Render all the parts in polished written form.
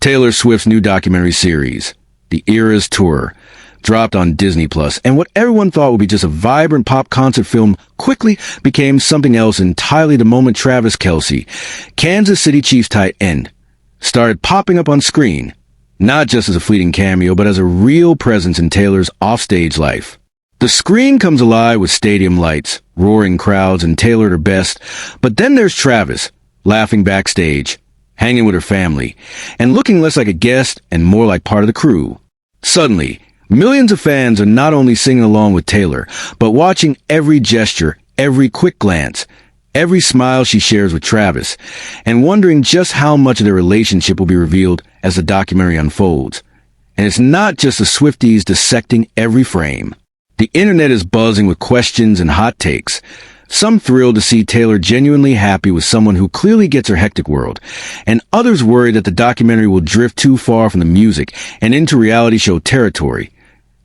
Taylor Swift's new documentary series, The Eras Tour, dropped on Disney+, and what everyone thought would be just a vibrant pop concert film quickly became something else entirely the moment Travis Kelce, Kansas City Chiefs tight end, started popping up on screen, not just as a fleeting cameo, but as a real presence in Taylor's offstage life. The screen comes alive with stadium lights, roaring crowds, and Taylor at her best, but then there's Travis, laughing backstage, hanging with her family, and looking less like a guest and more like part of the crew. Suddenly, millions of fans are not only singing along with Taylor, but watching every gesture, every quick glance, every smile she shares with Travis, and wondering just how much of their relationship will be revealed as the documentary unfolds. And it's not just the Swifties dissecting every frame. The internet is buzzing with questions and hot takes. Some thrilled to see Taylor genuinely happy with someone who clearly gets her hectic world, and others worried that the documentary will drift too far from the music and into reality show territory,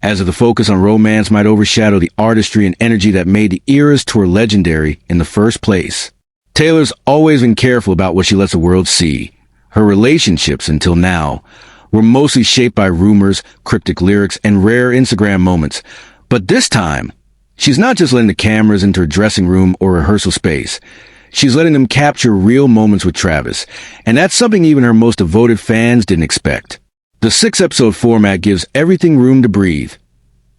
as if the focus on romance might overshadow the artistry and energy that made the Eras Tour legendary in the first place. Taylor's always been careful about what she lets the world see. Her relationships, until now, were mostly shaped by rumors, cryptic lyrics, and rare Instagram moments. But this time, she's not just letting the cameras into her dressing room or rehearsal space. She's letting them capture real moments with Travis, and that's something even her most devoted fans didn't expect. The 6-episode format gives everything room to breathe.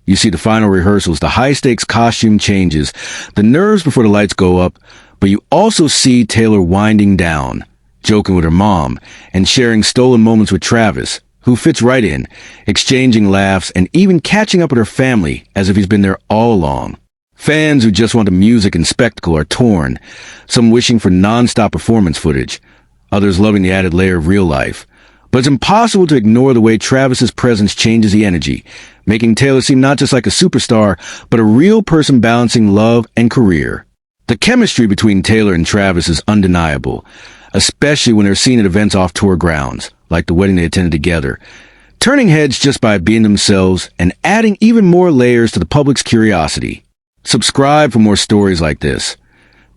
You see the final rehearsals, the high-stakes costume changes, the nerves before the lights go up, but you also see Taylor winding down, joking with her mom, and sharing stolen moments with Travis, who fits right in, exchanging laughs and even catching up with her family as if he's been there all along. Fans who just want the music and spectacle are torn, some wishing for non-stop performance footage, others loving the added layer of real life. But it's impossible to ignore the way Travis's presence changes the energy, making Taylor seem not just like a superstar, but a real person balancing love and career. The chemistry between Taylor and Travis is undeniable, especially when they're seen at events off tour grounds, like the wedding they attended together, turning heads just by being themselves and adding even more layers to the public's curiosity. Subscribe for more stories like this,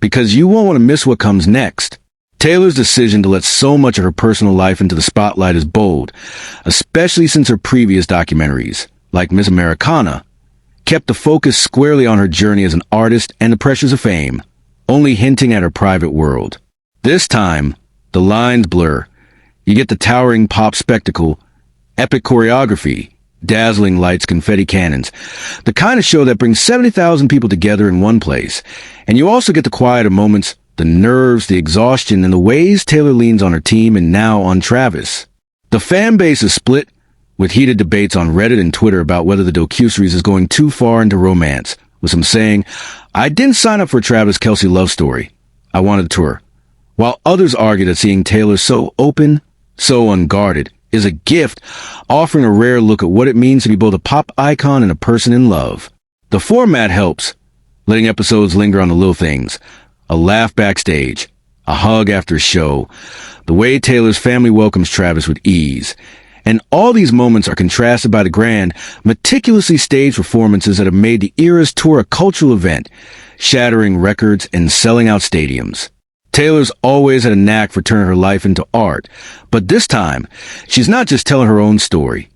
because you won't want to miss what comes next. Taylor's decision to let so much of her personal life into the spotlight is bold, especially since her previous documentaries, like Miss Americana, kept the focus squarely on her journey as an artist and the pressures of fame, only hinting at her private world. This time, the lines blur. You get the towering pop spectacle, epic choreography, dazzling lights, confetti cannons, the kind of show that brings 70,000 people together in one place. And you also get the quieter moments, the nerves, the exhaustion, and the ways Taylor leans on her team and now on Travis. The fan base is split, with heated debates on Reddit and Twitter about whether the docuseries is going too far into romance, with some saying, "I didn't sign up for a Travis Kelce love story. I wanted a tour." While others argue that seeing Taylor so open, so unguarded, is a gift, offering a rare look at what it means to be both a pop icon and a person in love. The format helps, letting episodes linger on the little things, a laugh backstage, a hug after a show, the way Taylor's family welcomes Travis with ease. And all these moments are contrasted by the grand, meticulously staged performances that have made the Eras Tour a cultural event, shattering records and selling out stadiums. Taylor's always had a knack for turning her life into art, but this time, she's not just telling her own story.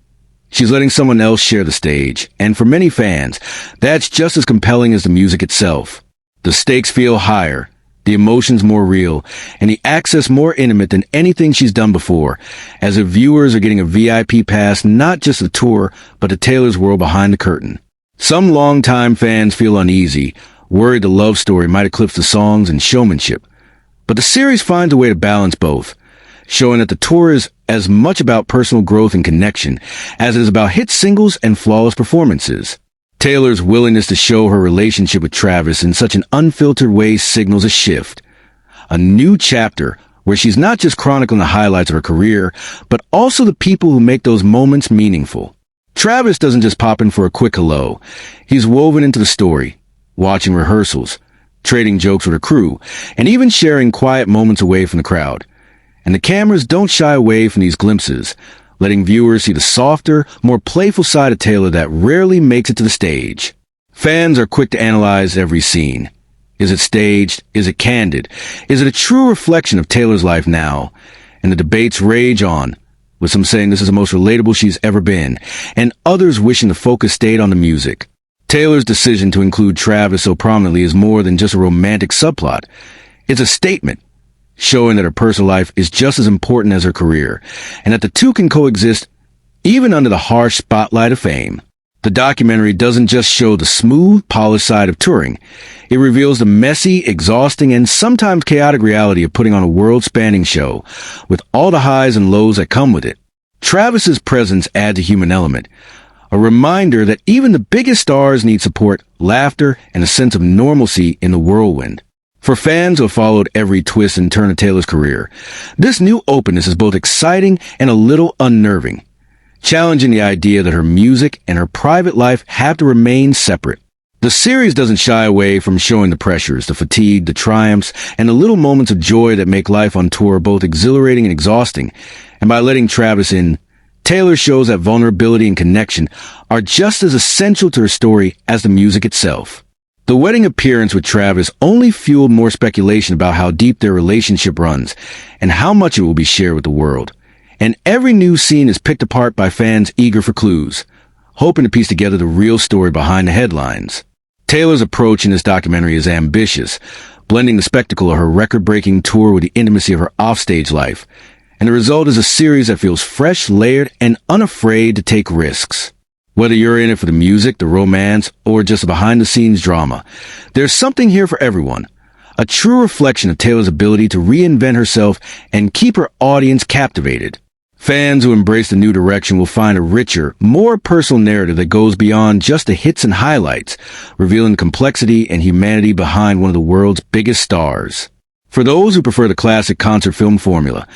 She's letting someone else share the stage, and for many fans, that's just as compelling as the music itself. The stakes feel higher, the emotions more real, and the access more intimate than anything she's done before, as if viewers are getting a VIP pass not just the tour, but to Taylor's world behind the curtain. Some longtime fans feel uneasy, worried the love story might eclipse the songs and showmanship. But the series finds a way to balance both, showing that the tour is as much about personal growth and connection as it is about hit singles and flawless performances. Taylor's willingness to show her relationship with Travis in such an unfiltered way signals a shift, a new chapter where she's not just chronicling the highlights of her career, but also the people who make those moments meaningful. Travis doesn't just pop in for a quick hello. He's woven into the story, watching rehearsals, trading jokes with her crew, and even sharing quiet moments away from the crowd. And the cameras don't shy away from these glimpses, letting viewers see the softer, more playful side of Taylor that rarely makes it to the stage. Fans are quick to analyze every scene. Is it staged? Is it candid? Is it a true reflection of Taylor's life now? And the debates rage on, with some saying this is the most relatable she's ever been, and others wishing the focus stayed on the music. Taylor's decision to include Travis so prominently is more than just a romantic subplot. It's a statement, showing that her personal life is just as important as her career, and that the two can coexist even under the harsh spotlight of fame. The documentary doesn't just show the smooth, polished side of touring. It reveals the messy, exhausting, and sometimes chaotic reality of putting on a world-spanning show, with all the highs and lows that come with it. Travis's presence adds a human element, a reminder that even the biggest stars need support, laughter, and a sense of normalcy in the whirlwind. For fans who have followed every twist and turn of Taylor's career, this new openness is both exciting and a little unnerving, challenging the idea that her music and her private life have to remain separate. The series doesn't shy away from showing the pressures, the fatigue, the triumphs, and the little moments of joy that make life on tour both exhilarating and exhausting. And by letting Travis in, Taylor shows that vulnerability and connection are just as essential to her story as the music itself. The wedding appearance with Travis only fueled more speculation about how deep their relationship runs and how much it will be shared with the world. And every new scene is picked apart by fans eager for clues, hoping to piece together the real story behind the headlines. Taylor's approach in this documentary is ambitious, blending the spectacle of her record-breaking tour with the intimacy of her offstage life. And the result is a series that feels fresh, layered, and unafraid to take risks. Whether you're in it for the music, the romance, or just the behind-the-scenes drama, there's something here for everyone. A true reflection of Taylor's ability to reinvent herself and keep her audience captivated. Fans who embrace the new direction will find a richer, more personal narrative that goes beyond just the hits and highlights, revealing the complexity and humanity behind one of the world's biggest stars. For those who prefer the classic concert film formula,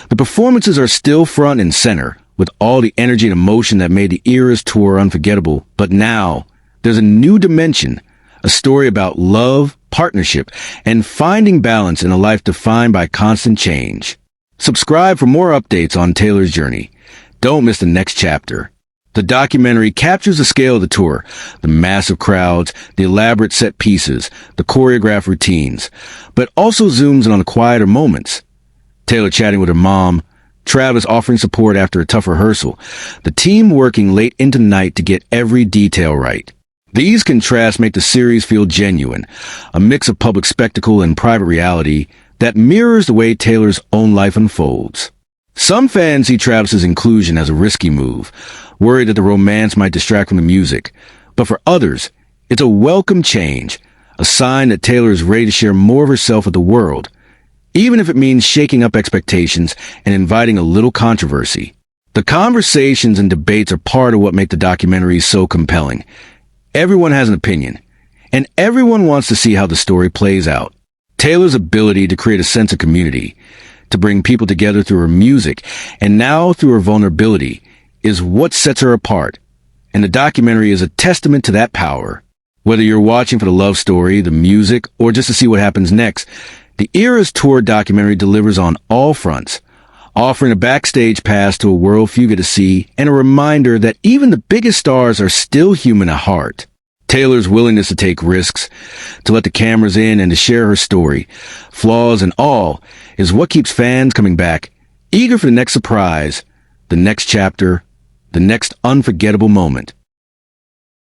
the performances are still front and center, with all the energy and emotion that made the Eras tour unforgettable. But now, there's a new dimension, a story about love, partnership, and finding balance in a life defined by constant change. Subscribe for more updates on Taylor's journey. Don't miss the next chapter. The documentary captures the scale of the tour, the massive crowds, the elaborate set pieces, the choreographed routines, but also zooms in on the quieter moments. Taylor chatting with her mom, Travis offering support after a tough rehearsal, the team working late into the night to get every detail right. These contrasts make the series feel genuine, a mix of public spectacle and private reality that mirrors the way Taylor's own life unfolds. Some fans see Travis's inclusion as a risky move, worried that the romance might distract from the music. But for others, it's a welcome change, a sign that Taylor is ready to share more of herself with the world, even if it means shaking up expectations and inviting a little controversy. The conversations and debates are part of what make the documentary so compelling. Everyone has an opinion, and everyone wants to see how the story plays out. Taylor's ability to create a sense of community, to bring people together through her music, and now through her vulnerability, is what sets her apart. And the documentary is a testament to that power. Whether you're watching for the love story, the music, or just to see what happens next, the Eras Tour documentary delivers on all fronts, offering a backstage pass to a world few get to see, and a reminder that even the biggest stars are still human at heart. Taylor's willingness to take risks, to let the cameras in and to share her story, flaws and all, is what keeps fans coming back, eager for the next surprise, the next chapter, the next unforgettable moment.